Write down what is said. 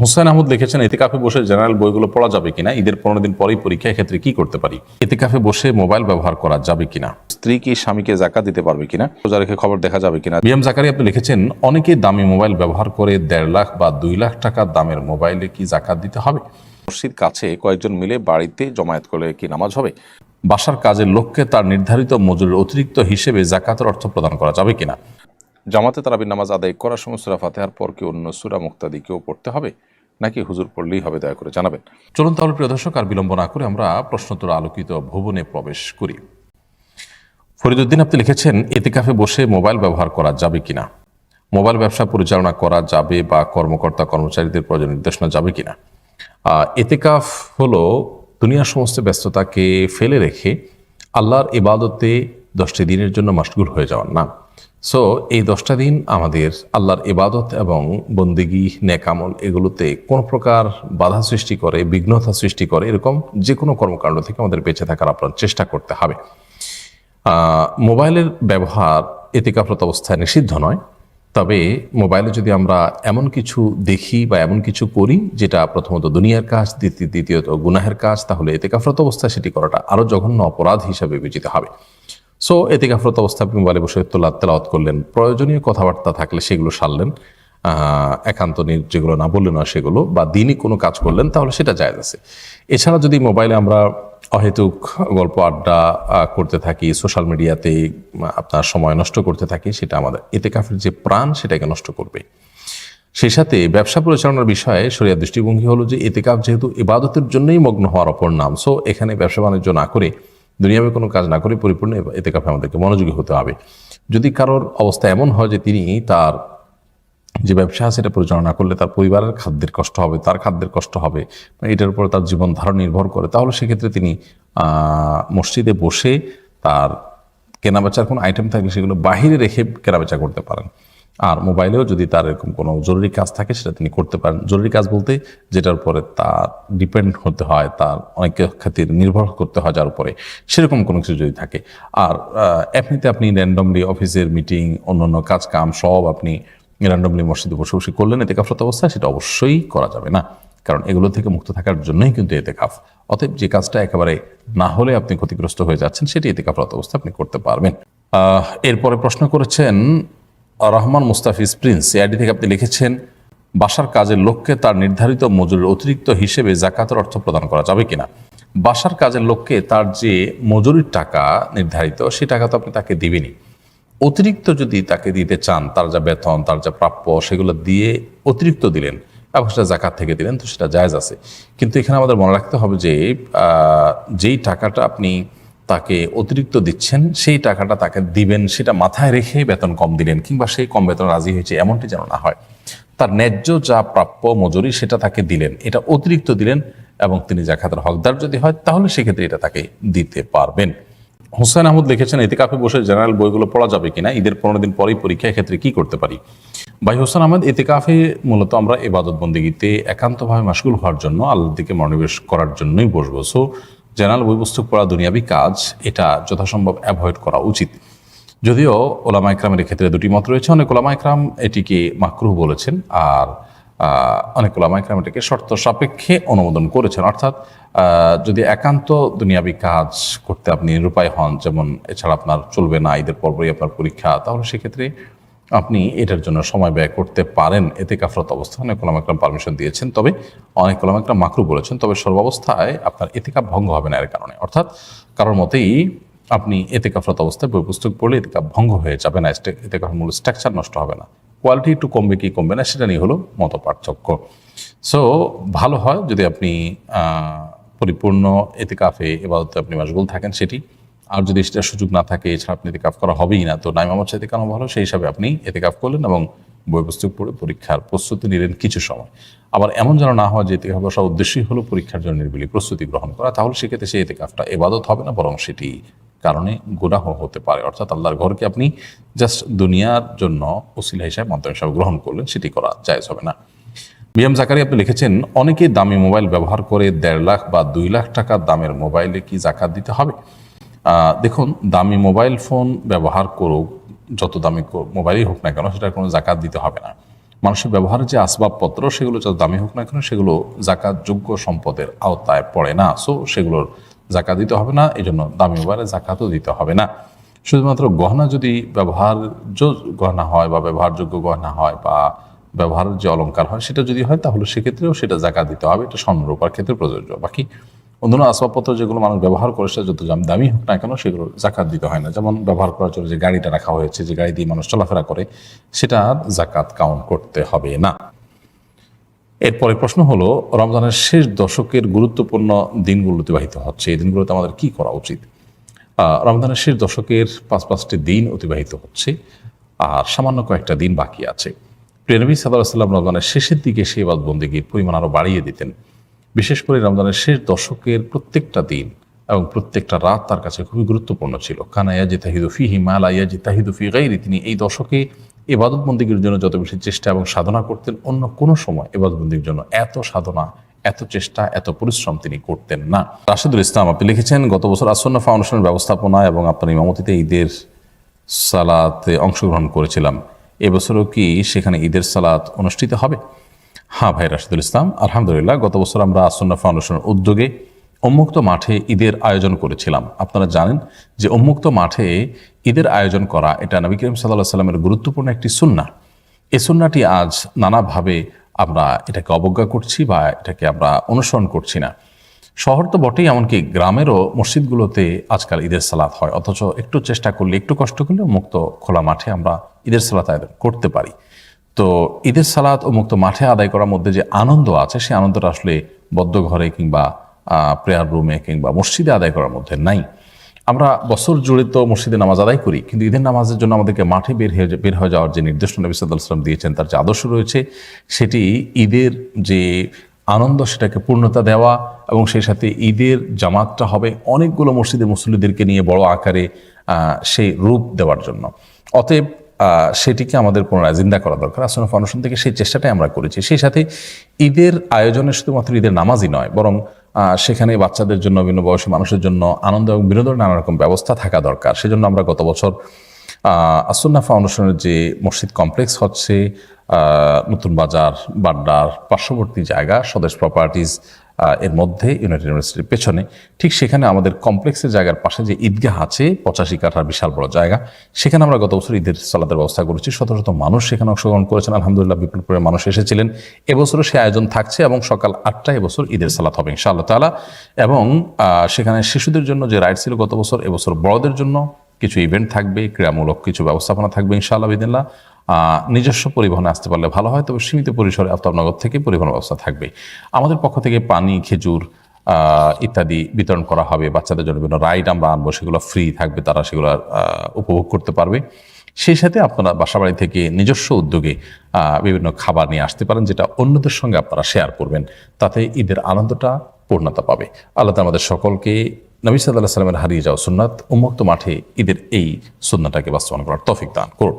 হোসেন আহমদ লিখেছেন, এতেকাফে বসে জেনারেল বইগুলো পড়া যাবে কিনা, ঈদের 15 দিন পরেই পরীক্ষা, ক্ষেত্রে কি করতে পারি? এতেকাফে বসে মোবাইল ব্যবহার করা যাবে কিনা, স্ত্রী কি স্বামীকে জাকাত দিতে পারবে কিনা, রোজা রেখে খবর দেখা যাবে কিনা? বিএম জাকারি আপনি লিখেছেন, অনেকেই দামি মোবাইল ব্যবহার করে 1.5 লাখ বা 2 লাখ টাকা দামের মোবাইলে কি জাকাত দিতে হবে? মসজিদ কাছে কয়েকজন মিলে বাড়িতে জমায়েত করলে কি নামাজ হবে? বাসার কাজের লোককে তার নির্ধারিত মজুরির অতিরিক্ত হিসেবে জাকাতের অর্থ প্রদান করা যাবে কিনা? জামাতে তারাবির নামাজ আদায় করার সময় সূরা ফাতিহার পর কি অন্য সূরা মুক্তাদিকেও পড়তে হবে, নাকি হুজুর পড়লেই হবে? দয়া করে জানাবেন। চলুন তাহলে প্রিয় দর্শক, আর বিলম্ব না করে আমরা প্রশ্নোত্তর আলোকিত ভুবনে প্রবেশ করি। ফরিদউদ্দিন আপনি লিখেছেন, এতেকাফে বসে মোবাইল ব্যবহার করা যাবে কিনা, মোবাইল ব্যবসা পরিচালনা করা যাবে বা কর্মকর্তা কর্মচারীদের প্রয়োজন নির্দেশনা যাবে কিনা? এতেকাফ হলো দুনিয়ার সমস্ত ব্যস্ততাকে ফেলে রেখে আল্লাহর ইবাদতে 10টি দিনের জন্য মশগুল হয়ে যাওয়ার নাম। সো এই 10টা দিন আমাদের আল্লাহর ইবাদত এবং বন্দেগী নেকামল এগুলোতে কোনো প্রকার বাধা সৃষ্টি করে, বিঘ্নতা সৃষ্টি করে, এরকম যে কোনো কর্মকাণ্ড থেকে আমাদের বেঁচে থাকার আপনার চেষ্টা করতে হবে। মোবাইলের ব্যবহার এতেকাফরত অবস্থায় নিষিদ্ধ নয়, তবে মোবাইলে যদি আমরা এমন কিছু দেখি বা এমন কিছু করি যেটা প্রথমত দুনিয়ার কাজ, দ্বিতীয়ত গুনাহের কাজ, তাহলে এতেকাফরত অবস্থায় সেটি করাটা আরও জঘন্য অপরাধ হিসাবে বিবেচিত হবে। সো এতেকাফরত অবস্থায় আপনি মোবাইলে বসে তেলাওয়াত করলেন, প্রয়োজনীয় কথাবার্তা থাকলে সেগুলো সারলেন, একান্ত যেগুলো না বললেন না সেগুলো, বা দিনই কোনো কাজ করলেন, তাহলে সেটা জায়েজ আছে। এছাড়া যদি মোবাইলে আমরা অহেতুক গল্প আড্ডা করতে থাকি, সোশ্যাল মিডিয়াতে আপনার সময় নষ্ট করতে থাকি, সেটা আমাদের এতেকাফের যে প্রাণ সেটাকে নষ্ট করবে। সেই সাথে ব্যবসা পরিচালনার বিষয়ে শরিয়ার দৃষ্টিভঙ্গি হলো যে এতেকাফ যেহেতু ইবাদতের জন্যই মগ্ন হওয়ার অপর নাম, সো এখানে ব্যবসা বাণিজ্য না করে, দুনিয়াবে কোনো কাজ না করে পরিপূর্ণ এতেকাফে আমাদেরকে মনোযোগী হতে হবে। যদি কারোর অবস্থা এমন হয় যে তিনি তার যে ব্যবসা সেটা পরিচালনা করলে তার পরিবারের খাদ্যের কষ্ট হবে, তার খাদ্যের কষ্ট হবে, এটার উপরে তার জীবন ধারণ নির্ভর করে, তাহলে সেক্ষেত্রে তিনি মসজিদে বসে তার কেনাবেচার কোনো আইটেম থাকলে সেগুলো বাহিরে রেখে কেনাবেচা করতে পারেন। আর মোবাইলেও যদি তার এরকম কোনো জরুরি কাজ থাকে সেটা তিনি করতে পারেন। জরুরি কাজ বলতে যেটার উপরে তার ডিপেন্ড হতে হয়, তার অনেক খাতির নির্ভর করতে হয় যার উপরে, সেরকম কোনো কিছু যদি থাকে। আর এমনিতে আপনি র্যান্ডমলি অফিসের মিটিং, অন্যান্য কাজ কাম সব আপনি র্যান্ডমলি মসজিদে বসে বসে করলেন এতেকাফরত অবস্থায়, সেটা অবশ্যই করা যাবে না, কারণ এগুলো থেকে মুক্ত থাকার জন্যই কিন্তু এতেকাফ। অতএব যে কাজটা একেবারে না হলে আপনি ক্ষতিগ্রস্ত হয়ে যাচ্ছেন সেটি এতেকাফরত অবস্থা আপনি করতে পারবেন। এরপরে প্রশ্ন করেছেন রহমান মুস্তাফিজ প্রিন্স, এআইডি থেকে আপনি লিখেছেন, বাসার কাজের লোককে তার নির্ধারিত মজুরির অতিরিক্ত হিসেবে জাকাতের অর্থ প্রদান করা যাবে কিনা? বাসার কাজের লোককে তার যে মজুরির টাকা নির্ধারিত, সেই টাকা তো আপনি তাকে দিবেনই। অতিরিক্ত যদি তাকে দিতে চান, তার যা বেতন, তার যা প্রাপ্য, সেগুলো দিয়ে অতিরিক্ত দিলেন এবং সেটা জাকাত থেকে দিলেন, তো সেটা জায়েজ আছে। কিন্তু এখানে আমাদের মনে রাখতে হবে যে যেই টাকাটা আপনি তাকে অতিরিক্ত দিচ্ছেন, সেই টাকাটা তাকে দিবেন সেটা মাথায় রেখে বেতন কম দিলেন, কিংবা সেই কম বেতন রাজি হয়েছে এমনটি যেন না হয়। তার ন্যায্য যা প্রাপ্য মজুরি সেটা তাকে দিলেন, এটা অতিরিক্ত দিলেন, এবং তিনি জাকাতের হকদার যদি হয় তাহলে সেক্ষেত্রে এটা তাকে দিতে পারবেন। হোসেন আহমদ লিখেছেন, এতেকাফে বসে জেনারেল বইগুলো পড়া যাবে কিনা, ঈদের 15 দিন পরেই পরীক্ষা, ক্ষেত্রে কি করতে পারি? ভাই হোসেন আহমদ, এতেকাফে মূলত আমরা ইবাদত বন্দেগীতে একান্তভাবে মাশগুল হওয়ার জন্য, আল্লাহর দিকে মনোনিবেশ করার জন্যই বসবো। সো জেনারেল বই পুস্তক পড়া দুনিয়াবি কাজ, এটা যথাসম্ভব অ্যাভয়েড করা উচিত। যদিও ওলামা ইকরামের ক্ষেত্রে দুটি মত রয়েছে, অনেক ওলামা ইকরাম এটিকে মাকরুহ বলেছেন, আর অনেক ওলামা ইকরাম এটাকে শর্ত সাপেক্ষে অনুমোদন করেছেন। অর্থাৎ যদি একান্ত দুনিয়াবি কাজ করতে আপনি নিরুপায় হন, যেমন এছাড়া আপনার চলবে না, ঈদের পর্বই আপনার পরীক্ষা, তাহলে সেক্ষেত্রে আপনি এটার জন্য সময় ব্যয় করতে পারেন। এতেকাফরত অবস্থা অনেক ওলামা ইকরাম পারমিশন দিয়েছেন, তবে অনেক ওলামা ইকরাম মাকরুহ বলেছেন। তবে সর্বাবস্থায় আপনার এতেকাফ ভঙ্গ হবে না এর কারণে। অর্থাৎ কারোর মতেই আপনি এতেকাফরত অবস্থায় বই পুস্তক পড়লে এতেকাফ ভঙ্গ হয়ে যাবে না, এতেকাফের মূল স্ট্রাকচার নষ্ট হবে না। কোয়ালিটি একটু কমবে কি কমবে না সেটা নিয়ে হলো মত পার্থক্য। সো ভালো হয় যদি আপনি পরিপূর্ণ এতেকাফে ইবাদতে আপনি মাশগুল থাকেন সেটি। আর যদি সেটার সুযোগ না থাকে, এছাড়া আপনি এতেকাফ করা হবেই না, তো নাইমামত চাইতে কেন ভালো, সেই হিসাবে আপনি এতেকাফ করলেন এবং বই পুস্তক পড়ে পরীক্ষার প্রস্তুতি নিলেন কিছু সময়। আবার এমন যেন না হয় যে এতেকাফ বসার উদ্দেশ্যই হলো পরীক্ষার জন্য নির্বিলি প্রস্তুতি গ্রহণ করা, তাহলে সেক্ষেত্রে সেই এতেকাফটা ইবাদত হবে না, বরং সেটি কারণে গুনাহ হতে পারে। অর্থাৎ আল্লাহর ঘরকে আপনি জাস্ট দুনিয়ার জন্য ওসিলা হিসাবে, মাধ্যম হিসাবে গ্রহণ করলেন, সেটি করা জায়েজ হবে না। বিএম জাকারি আপনি লিখেছেন, অনেকে দামি মোবাইল ব্যবহার করে 1.5 লাখ বা 2 লাখ টাকা দামের মোবাইলে কি জাকাত দিতে হবে? দেখুন, দামি মোবাইল ফোন ব্যবহার করুক, যত দামি মোবাইলই হোক না কেন, সেটার কোনো জাকাত দিতে হবে না। মানুষের ব্যবহারের যে আসবাবপত্র সেগুলো যত দামি হোক না কেন সেগুলো জাকাতযোগ্য সম্পদের আওতায় পড়ে না, সো সেগুলোর জাকাত দিতে হবে না, এই জন্য দামি মোবাইলে জাকাতও দিতে হবে না। শুধুমাত্র গহনা যদি ব্যবহার্য গহনা হয় বা ব্যবহারযোগ্য গহনা হয় বা ব্যবহারের যে অলংকার হয় সেটা যদি হয় তাহলে সেক্ষেত্রেও সেটা জাকাত দিতে হবে, এটা স্বর্ণ রূপার ক্ষেত্রে প্রযোজ্য। বাকি অন্যান্য আসবাবপত্র যেগুলো মানুষ ব্যবহার করে সেটা যত দামি হোক না কেন সেগুলো জাকাত দিতে হয় না। যেমন ব্যবহার করার জন্য যে গাড়িটা রাখা হয়েছে, যে গাড়ি দিয়ে মানুষ চলাফেরা করে, সেটা জাকাত কাউন্ট করতে হবে না। এরপরে প্রশ্ন হলো, রমজানের শেষ দশকের গুরুত্বপূর্ণ দিনগুলো অতিবাহিত হচ্ছে, এই দিনগুলোতে আমাদের কি করা উচিত? রমজানের শেষ দশকের 5টি দিন অতিবাহিত হচ্ছে আর সামান্য কয়েকটা দিন বাকি আছে। প্রিয় নবী সাল্লাল্লাহু আলাইহি ওয়াসাল্লাম রমজানের শেষের দিকে সেই ইবাদতবন্দেগীর পরিমাণ আরও বাড়িয়ে দিতেন। বিশেষ করে রমজানের শেষ দশকের প্রত্যেকটা দিন এবং প্রত্যেকটা রাত তার কাছে খুবই গুরুত্বপূর্ণ ছিল। কানা ইয়াজতাহিদু ফীহি মা লা ইয়াজতাহিদু ফী গায়রি, তিনি এই দশকে ইবাদতবন্দেগীর জন্য যত বেশি চেষ্টা এবং সাধনা করতেন, অন্য কোনো সময় ইবাদতবন্দেগীর জন্য এত সাধনা, এত চেষ্টা, এত পরিশ্রম তিনি করতেন না। রাশেদুল ইসলাম, আপনি লিখেছেন, গত বছর আসন্না ফাউন্ডেশনের ব্যবস্থাপনা এবং আপনার ইমামতিতে ঈদের সালাতে অংশগ্রহণ করেছিলাম। এবছরও কি সেখানে ঈদের সালাত অনুষ্ঠিত হবে? হ্যাঁ ভাই রাশেদুল ইসলাম, আলহামদুলিল্লাহ, গত বছর আমরা আসন্না ফাউন্ডেশনের উদ্যোগে উন্মুক্ত মাঠে ঈদের আয়োজন করেছিলাম। আপনারা জানেন যে উন্মুক্ত মাঠে ঈদের আয়োজন করা এটা নবী করিম সাল্লাল্লাহু আলাইহি ওয়াসাল্লামের গুরুত্বপূর্ণ একটি সুন্নাহ। এই সুন্নাহটি আজ নানাভাবে আমরা এটাকে অবজ্ঞা করছি বা এটাকে আমরা অনুসরণ করছি না। শহর তো বটেই, এমনকি গ্রামেরও মসজিদগুলোতে আজকাল ঈদের সালাত হয়, অথচ একটু চেষ্টা করলে, একটু কষ্ট করলে মুক্ত খোলা মাঠে আমরা ঈদের সালাত আয়োজন করতে পারি। তো ঈদের সালাত ও মুক্ত মাঠে আদায় করার মধ্যে যে আনন্দ আছে, সেই আনন্দটা আসলে বদ্ধ ঘরে কিংবা প্রেয়ার রুমে কিংবা মসজিদে আদায় করার মধ্যে নাই। আমরা বছর জুড়ে তো মসজিদে নামাজ আদায় করি, কিন্তু ঈদের নামাজের জন্য আমাদেরকে মাঠে বের হয়ে যাওয়ার যে নির্দেশনা নবী সাল্লাল্লাহু আলাইহি ওয়াসাল্লাম দিয়েছেন, তার যে আদর্শ রয়েছে, সেটি ঈদের যে আনন্দ সেটাকে পূর্ণতা দেওয়া এবং সেই সাথে ঈদের জামাতটা হবে অনেকগুলো মসজিদে মুসল্লিদেরকে নিয়ে বড় আকারে সেই রূপ দেওয়ার জন্য। অতএব সেটিকে আমাদের পুনরায় জিন্দা করা দরকার। আসন্না ফাউন্ডেশন থেকে সেই চেষ্টাটাই আমরা করেছি। সেই সাথে ঈদের আয়োজনে শুধুমাত্র ঈদের নামাজই নয়, বরং সেখানে বাচ্চাদের জন্য, বিভিন্ন বয়সী মানুষের জন্য আনন্দ এবং বিনোদনের নানা রকম ব্যবস্থা থাকা দরকার। সেজন্য আমরা গত বছর আসন্না ফাউন্ডেশনের যে মসজিদ কমপ্লেক্স হচ্ছে নতুন বাজার, বাড্ডার পার্শ্ববর্তী জায়গা, স্বদেশ প্রপার্টিজ এর মধ্যে ইউনাইটেড ইউনিভার্সিটির পেছনে, ঠিক সেখানে আমাদের কমপ্লেক্সের জায়গার পাশে যে ঈদগাহ আছে, 85 কাঠার বিশাল বড় জায়গা, সেখানে আমরা গত বছর ঈদের সালাতের ব্যবস্থা করেছি। শত শত মানুষ সেখানে অংশগ্রহণ করেছেন, আলহামদুলিল্লাহ বিপুল পরিমাণ মানুষ এসেছিলেন। এবছরও সে আয়োজন থাকছে এবং সকাল 8টায় এবছর ঈদের সালাত হবে ইনশাআল্লাহ তাআলা। এবং সেখানে শিশুদের জন্য যে রাইড ছিল গত বছর, এবছর বড়দের জন্য কিছু ইভেন্ট থাকবে, ক্রীড়ামূলক কিছু ব্যবস্থাপনা থাকবে ইনশাআল্লাহ বিদিনিল্লাহ। নিজস্ব পরিবহনে আসতে পারলে ভালো হয়, তবে সীমিত পরিসরে আফতাবনগর থেকে পরিবহন ব্যবস্থা থাকবে। আমাদের পক্ষ থেকে পানি, খেজুর ইত্যাদি বিতরণ করা হবে। বাচ্চাদের জন্য বিভিন্ন রাইড আমরা আনবো, সেগুলো ফ্রি থাকবে, তারা সেগুলো উপভোগ করতে পারবে। সেই সাথে আপনারা বাসাবাড়ি থেকে নিজস্ব উদ্যোগে বিভিন্ন খাবার নিয়ে আসতে পারেন, যেটা অন্যদের সঙ্গে আপনারা শেয়ার করবেন, তাতে ঈদের আনন্দটা পূর্ণতা পাবে। আল্লাহ তাআলা আমাদের সকলকে নবী সাল্লাল্লাহু আলাইহি ওয়াসাল্লামের হারিয়ে যাওয়া সুন্নাত উন্মুক্ত মাঠে ঈদের এই সুন্নাহটাকে বাস্তবায়ন করার তৌফিক দান করুন।